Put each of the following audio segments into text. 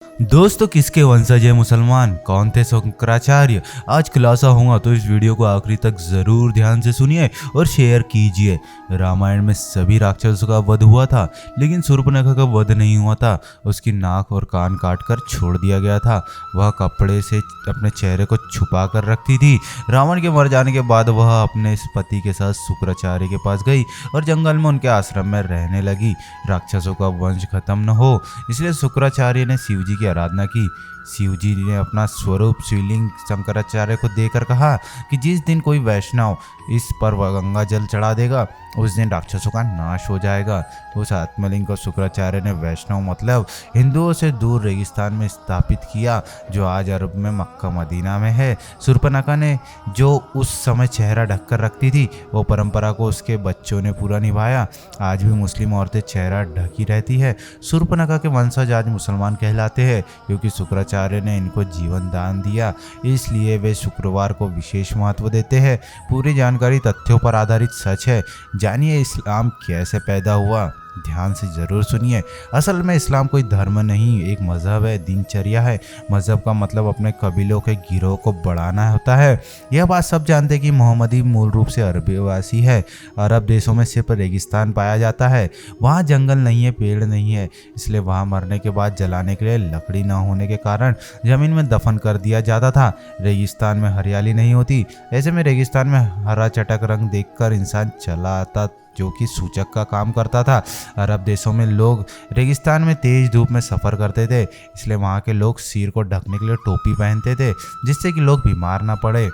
दोस्तों, किसके वंशज है मुसलमान? कौन थे शंकराचार्य? आज खुलासा होगा, तो इस वीडियो को आखिरी तक जरूर ध्यान से सुनिए और शेयर कीजिए। रामायण में सभी राक्षसों का वध हुआ था, लेकिन शूर्पणखा का वध नहीं हुआ था। उसकी नाक और कान काटकर छोड़ दिया गया था। वह कपड़े से अपने चेहरे को छुपा कर रखती थी। रावण के मर जाने के बाद वह अपने पति के साथ शुक्राचार्य के पास गई और जंगल में उनके आश्रम में रहने लगी। राक्षसों का वंश खत्म न हो, इसलिए शुक्राचार्य ने शिव जी की आराधना की। शिव जी ने अपना स्वरूप शिवलिंग शंकराचार्य को देकर कहा कि जिस दिन कोई वैष्णव इस पर गंगा जल चढ़ा देगा, उस दिन राक्षसों का नाश हो जाएगा। उस आत्मलिंग को शुक्राचार्य ने वैष्णव मतलब हिंदुओं से दूर रेगिस्तान में स्थापित किया, जो आज अरब में मक्का मदीना में है। शूर्पणखा ने जो उस समय चेहरा ढककर रखती थी, वो परंपरा को उसके बच्चों ने पूरा निभाया। आज भी मुस्लिम औरतें चेहरा ढकी रहती है। शूर्पणखा के वंशज आज मुसलमान कहलाते हैं, क्योंकि शुक्राचार्य ने इनको जीवन दान दिया, इसलिए वे शुक्रवार को विशेष महत्व देते हैं। पूरी जानकारी तथ्यों पर आधारित सच है। जानिए इस्लाम कैसे पैदा हुआ। ध्यान से जरूर सुनिए। असल में इस्लाम कोई धर्म नहीं, एक मजहब है, दिनचर्या है। मजहब का मतलब अपने कबीलों के गिरोह को बढ़ाना होता है। यह बात सब जानते हैं कि मोहम्मदी मूल रूप से अरबीवासी है। अरब देशों में सिर्फ रेगिस्तान पाया जाता है। वहाँ जंगल नहीं है, पेड़ नहीं है, इसलिए वहाँ मरने के बाद जलाने के लिए लकड़ी न होने के कारण जमीन में दफन कर दिया जाता था। रेगिस्तान में हरियाली नहीं होती, ऐसे में रेगिस्तान में हरा चटक रंग देखकर इंसान चला आता, जो कि सूचक का काम करता था। अरब देशों में लोग रेगिस्तान में तेज धूप में सफ़र करते थे, इसलिए वहाँ के लोग सिर को ढकने के लिए टोपी पहनते थे, जिससे कि लोग बीमार ना पड़े।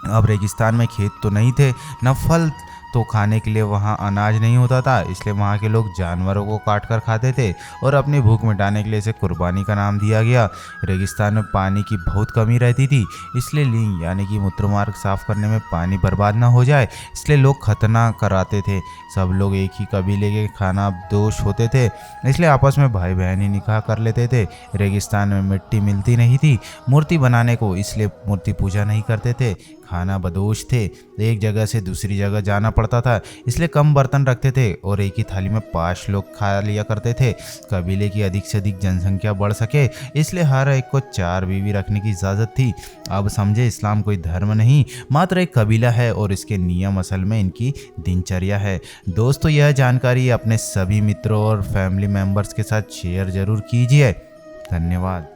अब रेगिस्तान में खेत तो नहीं थे, न फल, तो खाने के लिए वहाँ अनाज नहीं होता था, इसलिए वहाँ के लोग जानवरों को काट कर खाते थे और अपनी भूख मिटाने के लिए इसे कुर्बानी का नाम दिया गया। रेगिस्तान में पानी की बहुत कमी रहती थी, इसलिए लींग यानी कि मूत्रमार्ग साफ करने में पानी बर्बाद ना हो जाए, इसलिए लोग खतना कराते थे। सब लोग एक ही कबीले के खाना दोष होते थे, इसलिए आपस में भाई बहन ही निकाह कर लेते थे। रेगिस्तान में मिट्टी मिलती नहीं थी मूर्ति बनाने को, इसलिए मूर्ति पूजा नहीं करते थे। खाना बदोश थे, एक जगह से दूसरी जगह जाना पड़ता था, इसलिए कम बर्तन रखते थे और एक ही थाली में 5 लोग खा लिया करते थे। कबीले की अधिक से अधिक जनसंख्या बढ़ सके, इसलिए हर एक को 4 बीवी रखने की इजाज़त थी। अब समझे, इस्लाम कोई धर्म नहीं, मात्र एक कबीला है और इसके नियम असल में इनकी दिनचर्या है। दोस्तों, यह जानकारी अपने सभी मित्रों और फैमिली मेम्बर्स के साथ शेयर जरूर कीजिए। धन्यवाद।